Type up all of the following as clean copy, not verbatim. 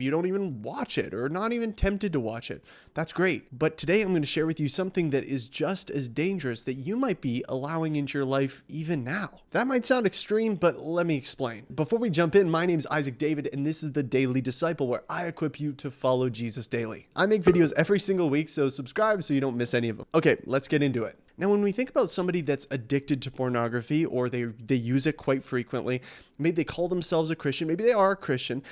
You don't even watch it or not even tempted to watch it. That's great. But today I'm going to share with you something that is just as dangerous that you might be allowing into your life even now. That might sound extreme, but let me explain. Before we jump in, my name is Isaac David, and this is the Daily Disciple, where I equip you to follow Jesus daily. I make videos every single week, so subscribe so you don't miss any of them. Okay, let's get into it. Now, when we think about somebody that's addicted to pornography, or they use it quite frequently, maybe they call themselves a Christian, maybe they are a Christian,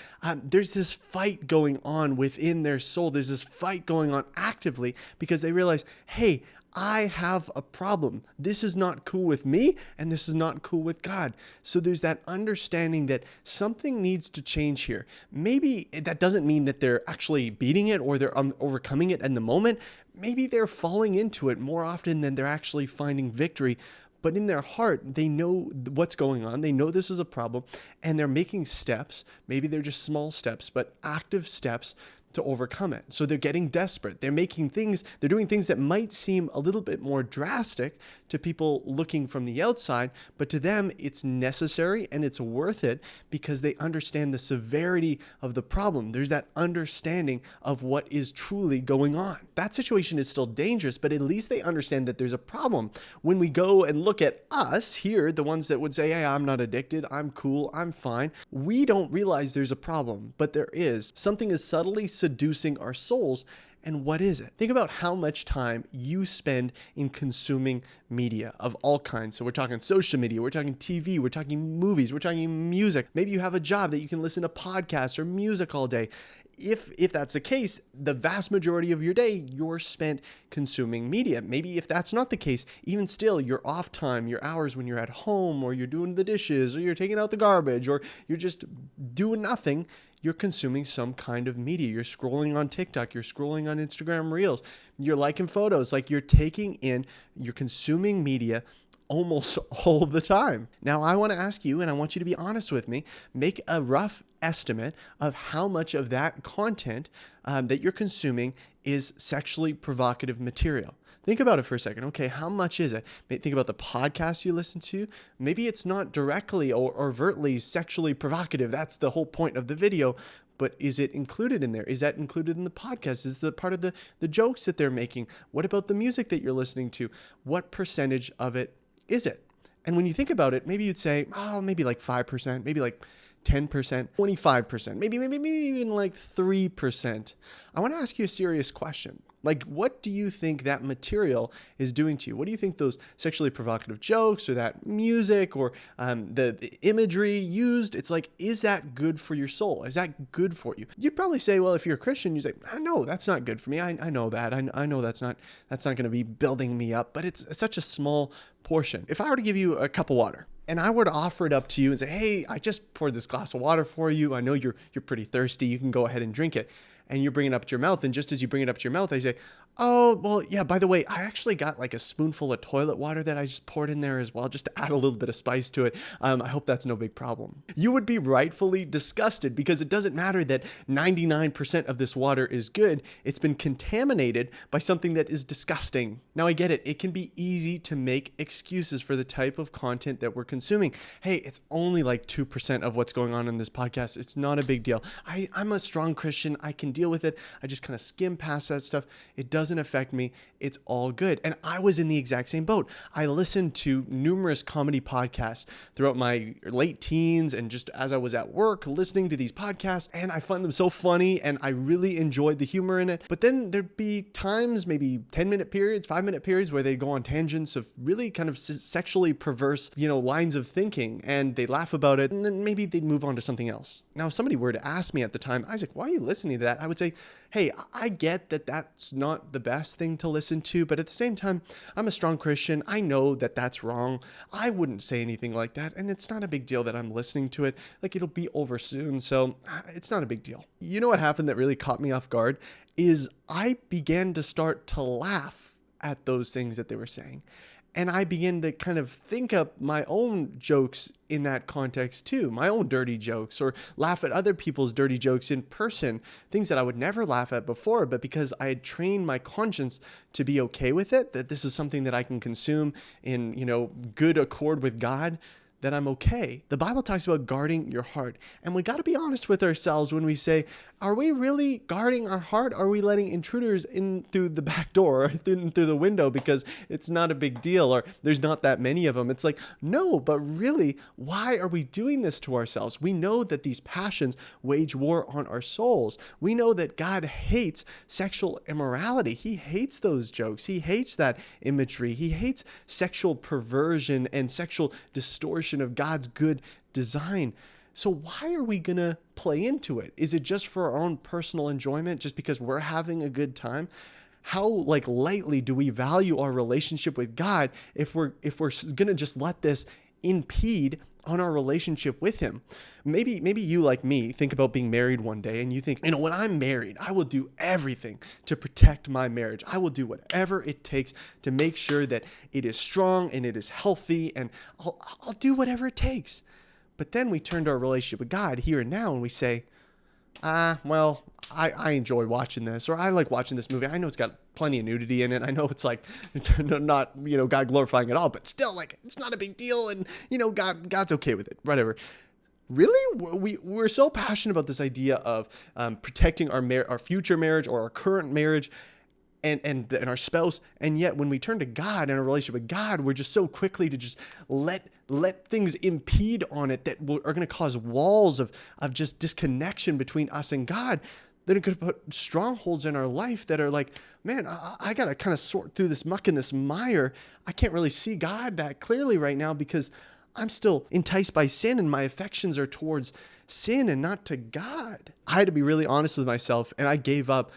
there's this fight going on within their soul. There's this fight going on actively because they realize, hey, I have a problem. This is not cool with me, and this is not cool with God. So there's that understanding that something needs to change here. Maybe that doesn't mean that they're actually beating it or they're overcoming it in the moment. Maybe they're falling into it more often than they're actually finding victory. But in their heart, they know what's going on. They know this is a problem, and they're making steps. Maybe they're just small steps, but active steps to overcome it. So they're getting desperate. They're doing things that might seem a little bit more drastic to people looking from the outside, but to them it's necessary and it's worth it because they understand the severity of the problem. There's that understanding of what is truly going on. That situation is still dangerous, but at least they understand that there's a problem. When we go and look at us here, the ones that would say, hey, I'm not addicted, I'm cool, I'm fine, we don't realize there's a problem, but there is. Something is subtly seducing our souls. And what is it? Think about how much time you spend in consuming media of all kinds. So we're talking social media, we're talking TV, we're talking movies, we're talking music. Maybe you have a job that you can listen to podcasts or music all day. If that's the case, the vast majority of your day, you're spent consuming media. Maybe if that's not the case, even still, your off time, your hours when you're at home or you're doing the dishes or you're taking out the garbage or you're just doing nothing, you're consuming some kind of media. You're scrolling on TikTok, you're scrolling on Instagram Reels, you're liking photos, like you're consuming media almost all the time. Now, I want to ask you, and I want you to be honest with me, make a rough estimate of how much of that content that you're consuming is sexually provocative material. Think about it for a second. Okay, how much is it? Think about the podcasts you listen to. Maybe it's not directly or overtly sexually provocative. That's the whole point of the video. But is it included in there? Is that included in the podcast? Is that part of the jokes that they're making? What about the music that you're listening to? What percentage of it is it? And when you think about it, maybe you'd say, oh, maybe like 5%, maybe like 10%, 25%, maybe even like 3%. I want to ask you a serious question. Like, what do you think that material is doing to you? What do you think those sexually provocative jokes or that music or the imagery used, it's like, is that good for your soul? Is that good for you? You'd probably say, well, if you're a Christian, you say, no, that's not good for me. I know that. I know that's not going to be building me up, but it's such a small portion. If I were to give you a cup of water, and I were to offer it up to you and say, hey, I just poured this glass of water for you. I know you're pretty thirsty. You can go ahead and drink it. And you bring it up to your mouth. And just as you bring it up to your mouth, I say, oh, well, yeah, by the way, I actually got like a spoonful of toilet water that I just poured in there as well, just to add a little bit of spice to it. I hope that's no big problem. You would be rightfully disgusted because it doesn't matter that 99% of this water is good. It's been contaminated by something that is disgusting. Now, I get it. It can be easy to make excuses for the type of content that we're consuming. Hey, it's only like 2% of what's going on in this podcast. It's not a big deal. I'm a strong Christian. I can deal with it. I just kind of skim past that stuff. It doesn't affect me. It's all good. And I was in the exact same boat. I listened to numerous comedy podcasts throughout my late teens and just as I was at work listening to these podcasts, and I find them so funny and I really enjoyed the humor in it. But then there'd be times, maybe 10-minute periods, 5-minute periods where they'd go on tangents of really kind of sexually perverse, lines of thinking, and they'd laugh about it and then maybe they'd move on to something else. Now, if somebody were to ask me at the time, Isaac, why are you listening to that? I would say, hey, I get that that's not the best thing to listen to, but at the same time, I'm a strong Christian. I know that that's wrong. I wouldn't say anything like that, and it's not a big deal that I'm listening to it. Like, it'll be over soon, so it's not a big deal. You know what happened that really caught me off guard is I began to start to laugh at those things that they were saying. And I began to kind of think up my own jokes in that context too, my own dirty jokes, or laugh at other people's dirty jokes in person, things that I would never laugh at before, but because I had trained my conscience to be okay with it, that this is something that I can consume in, good accord with God, that I'm okay. The Bible talks about guarding your heart. And we got to be honest with ourselves when we say, are we really guarding our heart? Are we letting intruders in through the back door or through the window because it's not a big deal or there's not that many of them? It's like, no, but really, why are we doing this to ourselves? We know that these passions wage war on our souls. We know that God hates sexual immorality. He hates those jokes. He hates that imagery. He hates sexual perversion and sexual distortion of God's good design. So why are we going to play into it? Is it just for our own personal enjoyment, just because we're having a good time? How lightly do we value our relationship with God if we're going to just let this impede on our relationship with him? Maybe you, like me, think about being married one day and you think, when I'm married, I will do everything to protect my marriage. I will do whatever it takes to make sure that it is strong and it is healthy, and I'll do whatever it takes. But then we turn to our relationship with God here and now and we say, well, I enjoy watching this, or I like watching this movie. I know it's got plenty of nudity in it. I know it's like not, God glorifying at all, but still, like, it's not a big deal, and, God's okay with it, whatever. Really? We're so passionate about this idea of protecting our future marriage or our current marriage and our spouse, and yet when we turn to God and our relationship with God, we're just so quickly to just let things impede on it that are going to cause walls of just disconnection between us and God, that it could put strongholds in our life that are like, man, I got to kind of sort through this muck and this mire. I can't really see God that clearly right now because I'm still enticed by sin and my affections are towards sin and not to God. I had to be really honest with myself, and I gave up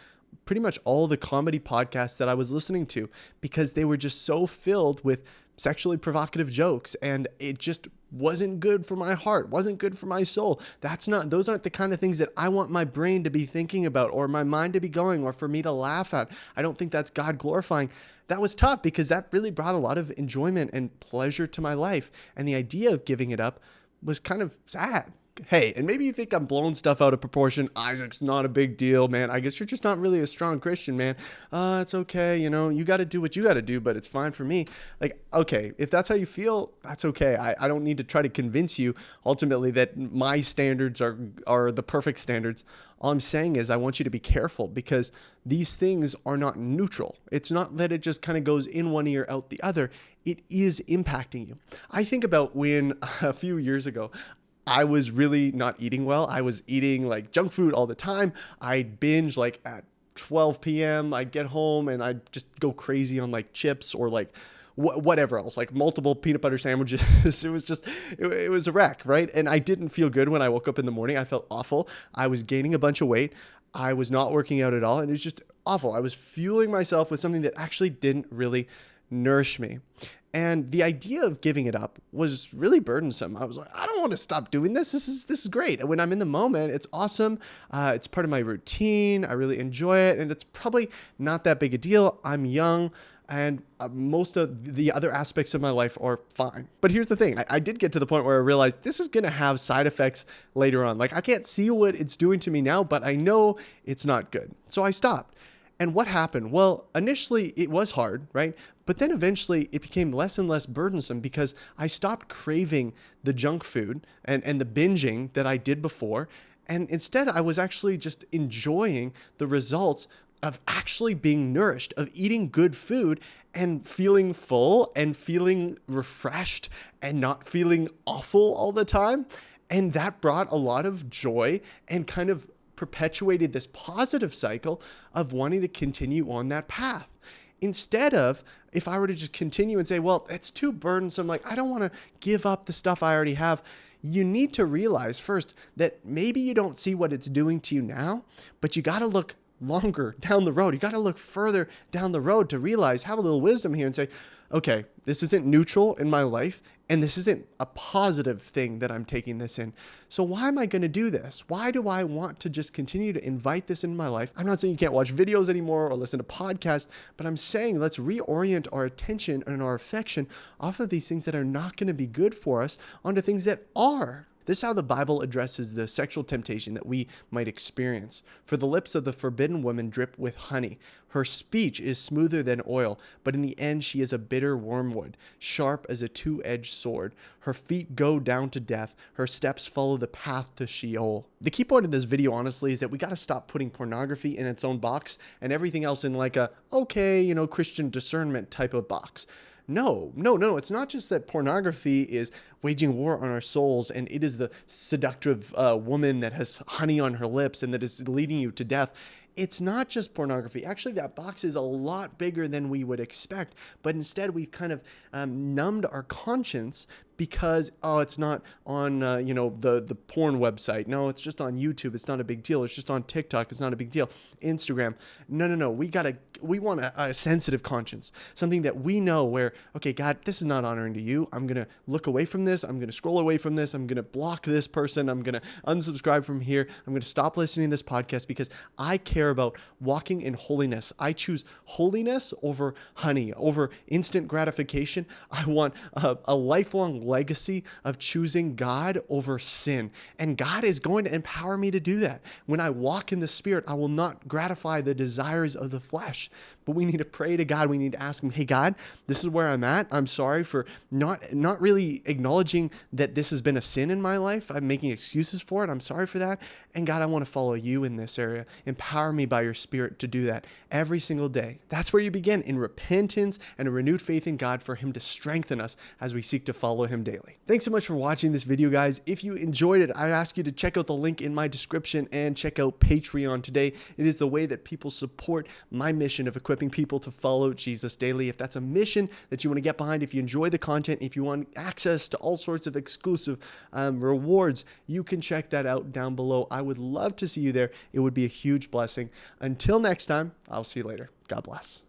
pretty much all the comedy podcasts that I was listening to because they were just so filled with sexually provocative jokes, and it just wasn't good for my heart, wasn't good for my soul. Those aren't the kind of things that I want my brain to be thinking about or my mind to be going or for me to laugh at. I don't think that's God glorifying. That was tough because that really brought a lot of enjoyment and pleasure to my life. And the idea of giving it up was kind of sad. Hey, and maybe you think I'm blowing stuff out of proportion. Isaac's not a big deal, man. I guess you're just not really a strong Christian, man. It's okay. You got to do what you got to do, but it's fine for me. Like, okay, if that's how you feel, that's okay. I don't need to try to convince you ultimately that my standards are the perfect standards. All I'm saying is I want you to be careful because these things are not neutral. It's not that it just kind of goes in one ear, out the other. It is impacting you. I think about when a few years ago, I was really not eating well. I was eating like junk food all the time. I'd binge like at 12 p.m. I'd get home and I'd just go crazy on like chips or like whatever else, like multiple peanut butter sandwiches. It was a wreck, right? And I didn't feel good when I woke up in the morning. I felt awful. I was gaining a bunch of weight. I was not working out at all. And it was just awful. I was fueling myself with something that actually didn't really nourish me. And the idea of giving it up was really burdensome. I was like, I don't want to stop doing this. This is great. And when I'm in the moment, it's awesome. It's part of my routine. I really enjoy it. And it's probably not that big a deal. I'm young. And most of the other aspects of my life are fine. But here's the thing. I did get to the point where I realized this is going to have side effects later on. Like, I can't see what it's doing to me now, but I know it's not good. So I stopped. And what happened? Well, initially it was hard, right? But then eventually it became less and less burdensome because I stopped craving the junk food and the binging that I did before. And instead I was actually just enjoying the results of actually being nourished, of eating good food and feeling full and feeling refreshed and not feeling awful all the time. And that brought a lot of joy and kind of perpetuated this positive cycle of wanting to continue on that path. Instead of, if I were to just continue and say, well, it's too burdensome, like I don't want to give up the stuff I already have, you need to realize first that maybe you don't see what it's doing to you now, but you got to look longer down the road. You got to look further down the road to realize, have a little wisdom here and say, okay, this isn't neutral in my life, and this isn't a positive thing that I'm taking this in. So why am I going to do this? Why do I want to just continue to invite this into my life? I'm not saying you can't watch videos anymore or listen to podcasts, but I'm saying let's reorient our attention and our affection off of these things that are not going to be good for us onto things that are This is how the Bible addresses the sexual temptation that we might experience. For the lips of the forbidden woman drip with honey. Her speech is smoother than oil, but in the end she is a bitter wormwood, sharp as a two-edged sword. Her feet go down to death. Her steps follow the path to Sheol. The key point of this video, honestly, is that we got to stop putting pornography in its own box and everything else in like a, okay, Christian discernment type of box. No. It's not just that pornography is waging war on our souls and it is the seductive woman that has honey on her lips and that is leading you to death. It's not just pornography. Actually, that box is a lot bigger than we would expect. But instead, we've kind of numbed our conscience because, it's not on, the porn website. No, it's just on YouTube. It's not a big deal. It's just on TikTok. It's not a big deal. Instagram. No. We want a sensitive conscience. Something that we know where, okay, God, this is not honoring to you. I'm going to look away from this. I'm going to scroll away from this. I'm going to block this person. I'm going to unsubscribe from here. I'm going to stop listening to this podcast because I care about walking in holiness. I choose holiness over honey, over instant gratification. I want a lifelong legacy of choosing God over sin. And God is going to empower me to do that. When I walk in the Spirit, I will not gratify the desires of the flesh. But we need to pray to God. We need to ask him, hey, God, this is where I'm at. I'm sorry for not really acknowledging that this has been a sin in my life. I'm making excuses for it. I'm sorry for that. And God, I want to follow you in this area. Empower me by your Spirit to do that every single day. That's where you begin, in repentance and a renewed faith in God for him to strengthen us as we seek to follow him daily. Thanks so much for watching this video, guys. If you enjoyed it, I ask you to check out the link in my description and check out Patreon today. It is the way that people support my mission of equipping people to follow Jesus daily. If that's a mission that you want to get behind, if you enjoy the content, if you want access to all sorts of exclusive rewards, you can check that out down below. I would love to see you there. It would be a huge blessing. Until next time, I'll see you later. God bless.